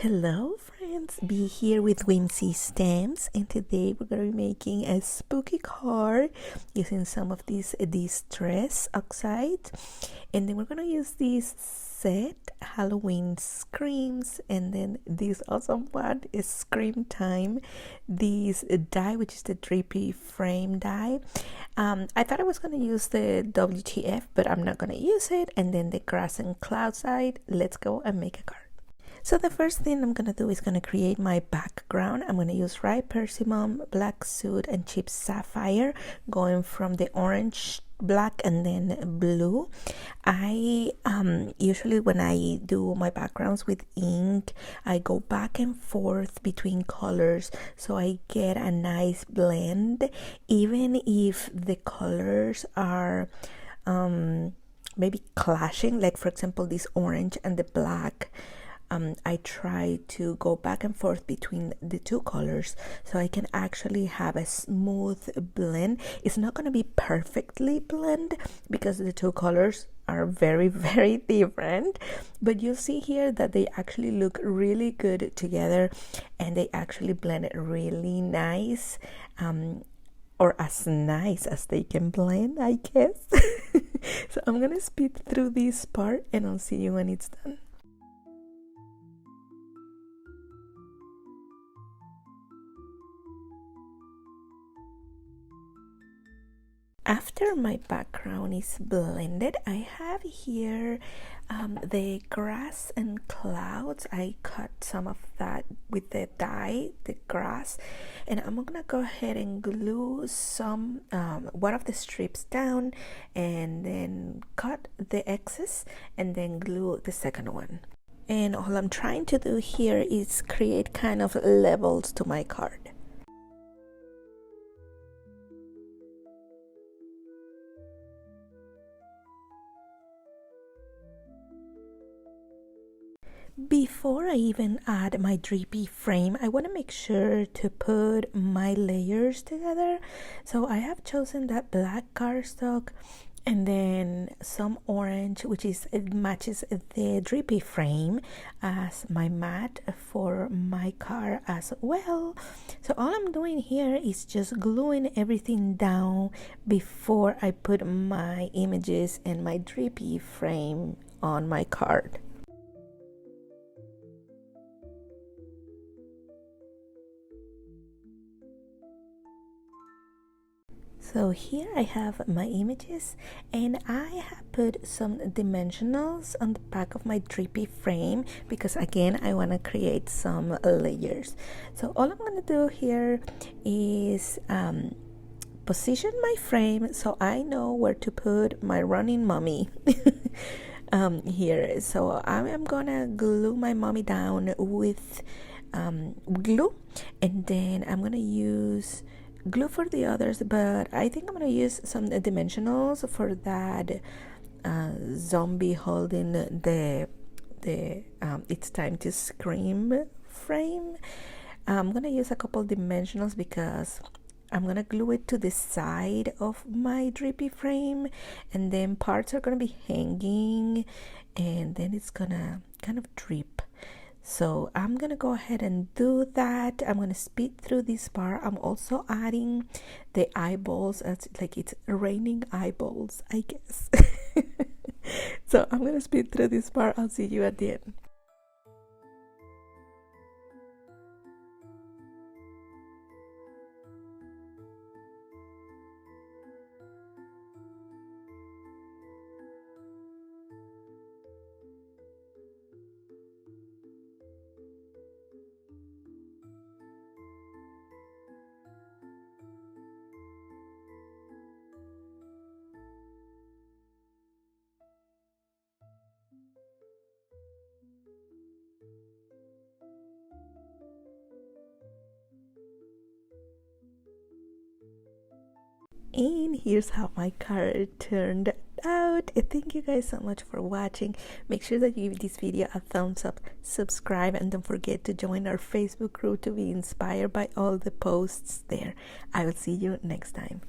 Hello friends, be here with Whimsy stamps, and today we're going to be making a spooky card using some of these distress oxide, and then we're going to use this set Halloween screams, and then this awesome one is Scream Time, this die which is the drippy frame die. I thought I was going to use the WTF, but I'm not going to use it, and then the grass and cloud side. Let's go and make a card. So the first thing I'm going to do is going to create my background. I'm going to use ripe persimmon, black soot, and chipped sapphire, going from the orange, black, and then blue. I usually when I do my backgrounds with ink, I go back and forth between colors so I get a nice blend, even if the colors are maybe clashing, like for example this orange and the black. I try to go back and forth between the two colors so I can actually have a smooth blend. It's not going to be perfectly blend because the two colors are very, very different, but you'll see here that they actually look really good together and they actually blend really nice, or as nice as they can blend, I guess. So I'm going to speed through this part and I'll see you when it's done. After my background is blended, I have here the grass and clouds. I cut some of that with the die, the grass, and I'm gonna go ahead and glue some one of the strips down and then cut the excess and then glue the second one. And all I'm trying to do here is create kind of levels to my card. Before I even add my drippy frame, I want to make sure to put my layers together. So I have chosen that black cardstock and then some orange, which is it matches the drippy frame as my mat for my card as well. So all I'm doing here is just gluing everything down before I put my images and my drippy frame on my card. So here I have my images and I have put some dimensionals on the back of my drippy frame because again I want to create some layers. So all I'm going to do here is position my frame so I know where to put my running mommy. Here, so I am gonna glue my mommy down with glue, and then I'm gonna use glue for the others, but I think I'm gonna use some dimensionals for that zombie holding the it's time to scream frame. I'm gonna use a couple dimensionals because I'm gonna glue it to the side of my drippy frame, and then parts are gonna be hanging and then it's gonna kind of drip. So I'm gonna go ahead and do that. I'm gonna speed through this part. I'm also adding the eyeballs, as like it's raining eyeballs, I guess. So I'm gonna speed through this part. I'll see you at the end. And here's how my card turned out. Thank you guys so much for watching. Make sure that you give this video a thumbs up, subscribe, and don't forget to join our Facebook group to be inspired by all the posts there. I will see you next time.